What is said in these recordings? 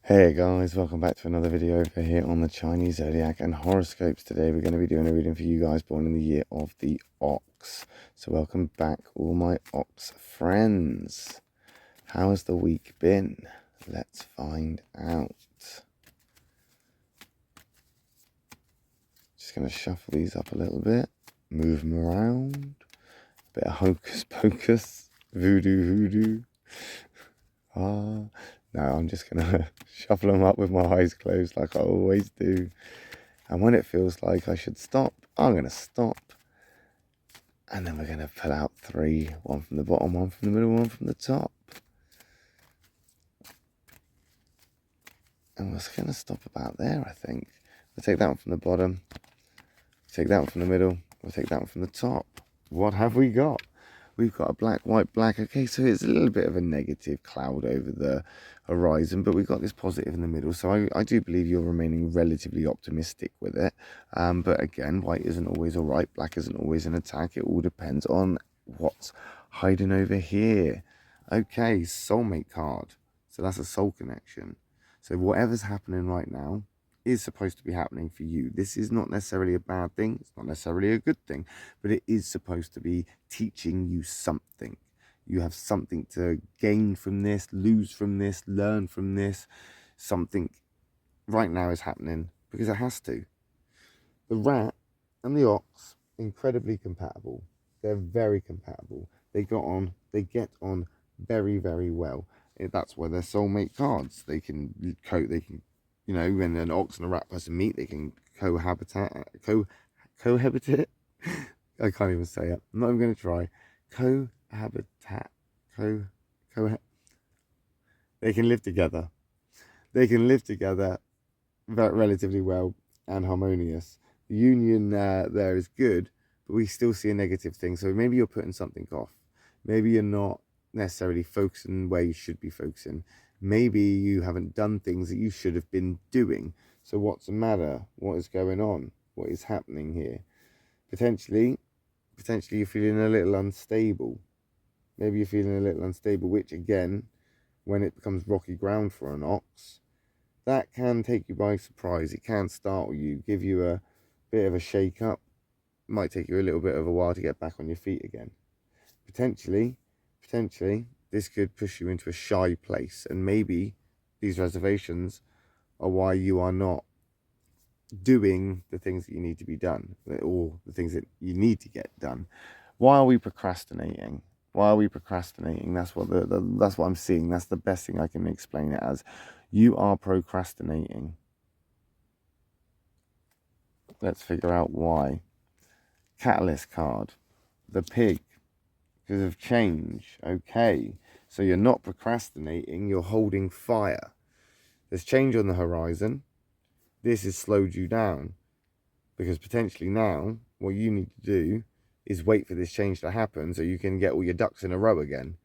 Hey guys, welcome back to another video over here on the Chinese Zodiac and horoscopes. Today we're going to be doing a reading for you guys born in the year of the Ox. So welcome back all my Ox friends. How has the week been? Let's find out. Just going to shuffle these up a little bit, move them around. A bit of hocus pocus, voodoo. No, I'm just going to shuffle them up with my eyes closed like I always do. And when it feels like I should stop, I'm going to stop. And then we're going to pull out three. One from the bottom, one from the middle, one from the top. And we're going to stop about there, I think. We'll take that one from the bottom. Take that one from the middle. We'll take that one from the top. What have we got? We've got a black, white, black. Okay, so it's a little bit of a negative cloud over the horizon, but we've got this positive in the middle. So I do believe you're remaining relatively optimistic with it. But again, white isn't always all right. Black isn't always an attack. It all depends on what's hiding over here. Okay, soulmate card. So that's a soul connection. So whatever's happening right now is supposed to be happening for you. This is not necessarily a bad thing. It's not necessarily a good thing, but it is supposed to be teaching you something. You have something to gain from this, lose from this, learn from this. Something right now is happening because it has to. The rat and the ox, incredibly compatible. They're very compatible. They get on very, very well. That's why they're soulmate cards. They can you know, when an ox and a rat person meet, they can cohabitate. I can't even say it. I'm not even going to try. Cohabitat. They can live together. They can live together relatively well and harmonious. The union there is good, but we still see a negative thing. So maybe you're putting something off. Maybe you're not necessarily focusing where you should be focusing. Maybe you haven't done things that you should have been doing. So what's the matter? What is going on? What is happening here? Potentially you're feeling a little unstable. Maybe you're feeling a little unstable, which again, when it becomes rocky ground for an ox, that can take you by surprise. It can startle you, give you a bit of a shake up. It might take you a little bit of a while to get back on your feet again. Potentially, this could push you into a shy place, and maybe these reservations are why you are not doing the things that you need to be done, or the things that you need to get done. Why are we procrastinating? That's what that's what I'm seeing. That's the best thing I can explain it as. You are procrastinating. Let's figure out why. Catalyst card. The pig. Because of change. Okay. So you're not procrastinating, you're holding fire. There's change on the horizon. This has slowed you down. Because potentially now, what you need to do is wait for this change to happen so you can get all your ducks in a row again.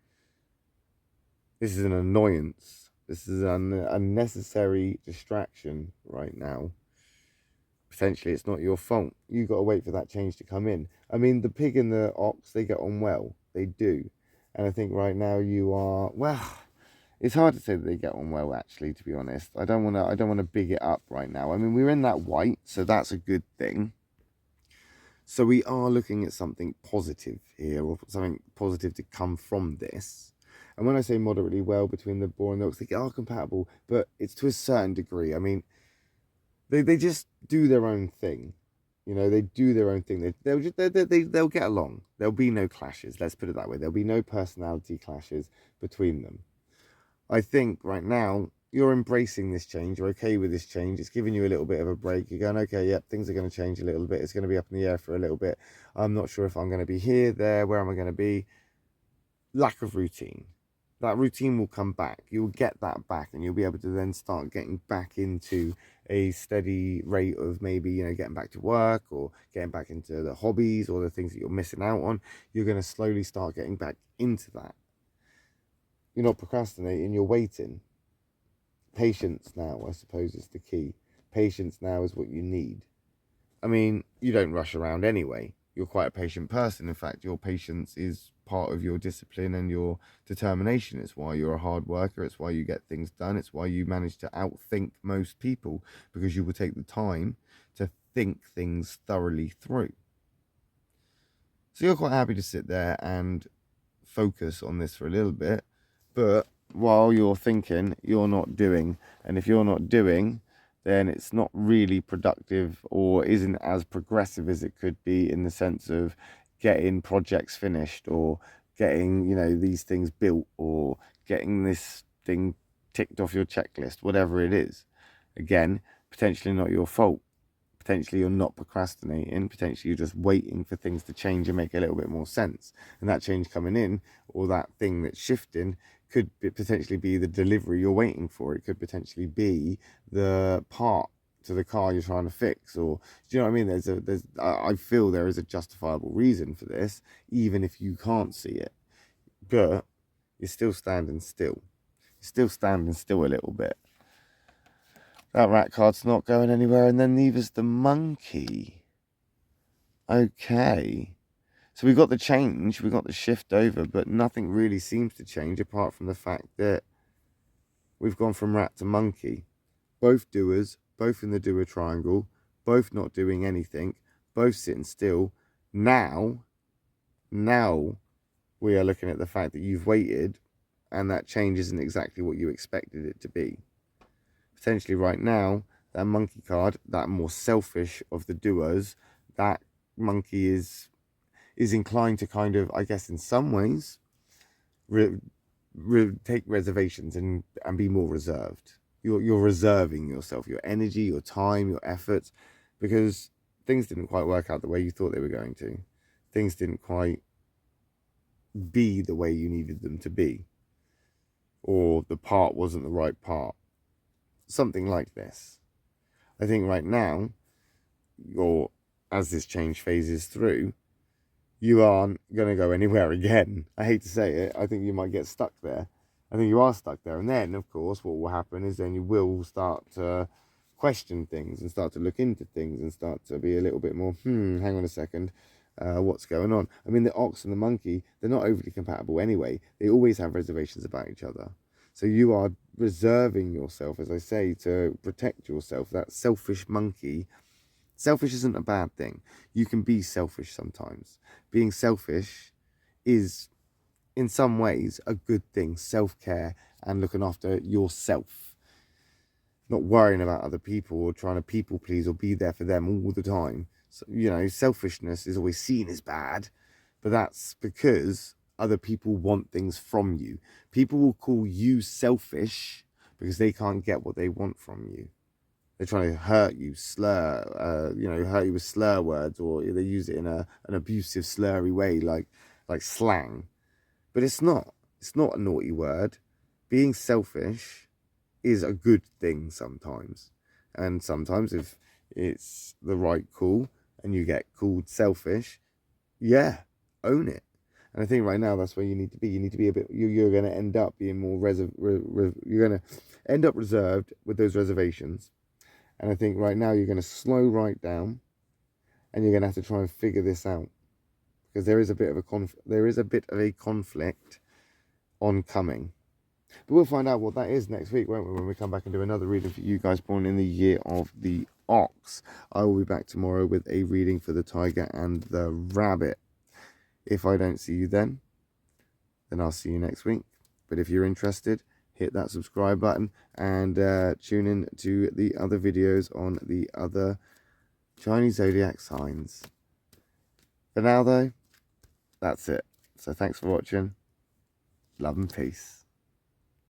This is an annoyance. This is an unnecessary distraction right now. Potentially it's not your fault. You've got to wait for that change to come in. I mean, the pig and the ox, they get on well. They do. And I think right now you are, well, it's hard to say that they get on well, actually, to be honest. I don't want to big it up right now. I mean, we're in that white, so that's a good thing. So we are looking at something positive here, or something positive to come from this. And when I say moderately well between the boar and the ox, they are compatible, but it's to a certain degree. I mean, they just do their own thing. You know, they do their own thing. They'll get along. There'll be no clashes. Let's put it that way. There'll be no personality clashes between them. I think right now you're embracing this change. You're okay with this change. It's giving you a little bit of a break. You're going, okay, yep, things are going to change a little bit. It's going to be up in the air for a little bit. I'm not sure if I'm going to be here, there, where am I going to be? Lack of routine. That routine will come back. You'll get that back, and you'll be able to then start getting back into a steady rate of maybe, you know, getting back to work or getting back into the hobbies or the things that you're missing out on. You're going to slowly start getting back into that. You're not procrastinating, you're waiting. Patience now, I suppose, is the key. Patience now is what you need. I mean, you don't rush around anyway. you're quite a patient person. In fact, your patience is part of your discipline and your determination. It's why you're a hard worker. It's why you get things done. It's why you manage to outthink most people, because you will take the time to think things thoroughly through. So you're quite happy to sit there and focus on this for a little bit, but while you're thinking, you're not doing. And if you're not doing, then it's not really productive, or isn't as progressive as it could be, in the sense of getting projects finished, or getting, you know, these things built, or getting this thing ticked off your checklist, whatever it is. Again, potentially not your fault. Potentially you're not procrastinating. Potentially you're just waiting for things to change and make a little bit more sense. And that change coming in, or that thing that's shifting, could potentially be the delivery you're waiting for. It could potentially be the part to the car you're trying to fix. Or, do you know what I mean? I feel there is a justifiable reason for this, even if you can't see it. But you're still standing still. You're still standing still a little bit. That rat card's not going anywhere, and then neither's the monkey. Okay. So we got the change, we got the shift over, but nothing really seems to change, apart from the fact that we've gone from rat to monkey. Both doers, both in the doer triangle, both not doing anything, both sitting still. Now we are looking at the fact that you've waited, and that change isn't exactly what you expected it to be. Potentially right now, that monkey card, that more selfish of the doers, that monkey is inclined to kind of, I guess in some ways, take reservations and be more reserved. You're reserving yourself, your energy, your time, your efforts, because things didn't quite work out the way you thought they were going to. Things didn't quite be the way you needed them to be, or the part wasn't the right part. Something like this. I think right now, or as this change phases through, you aren't going to go anywhere again. I hate to say it. I think you might get stuck there. I think you are stuck there. And then, of course, what will happen is then you will start to question things and start to look into things and start to be a little bit more, hang on a second, what's going on? I mean, the ox and the monkey, they're not overly compatible anyway. They always have reservations about each other. So you are reserving yourself, as I say, to protect yourself. That selfish monkey. Selfish isn't a bad thing. You can be selfish sometimes. Being selfish is, in some ways, a good thing. Self-care and looking after yourself. Not worrying about other people or trying to people please or be there for them all the time. So, you know, selfishness is always seen as bad, but that's because other people want things from you. People will call you selfish because they can't get what they want from you. They're trying to hurt you, hurt you with slur words, or they use it in an abusive, slurry way, like slang. But it's not. It's not a naughty word. Being selfish is a good thing sometimes. And sometimes if it's the right call and you get called selfish, yeah, own it. And I think right now that's where you need to be. You need to be a bit. You're going to end up being more you're going to end up reserved with those reservations. And I think right now you're going to slow right down, and you're going to have to try and figure this out, because there is a bit of a conflict oncoming. But we'll find out what that is next week, won't we? When we come back and do another reading for you guys born in the year of the ox. I will be back tomorrow with a reading for the tiger and the rabbit. If I don't see you then I'll see you next week. But if you're interested, hit that subscribe button and tune in to the other videos on the other Chinese Zodiac signs. For now, though, that's it. So thanks for watching. Love and peace.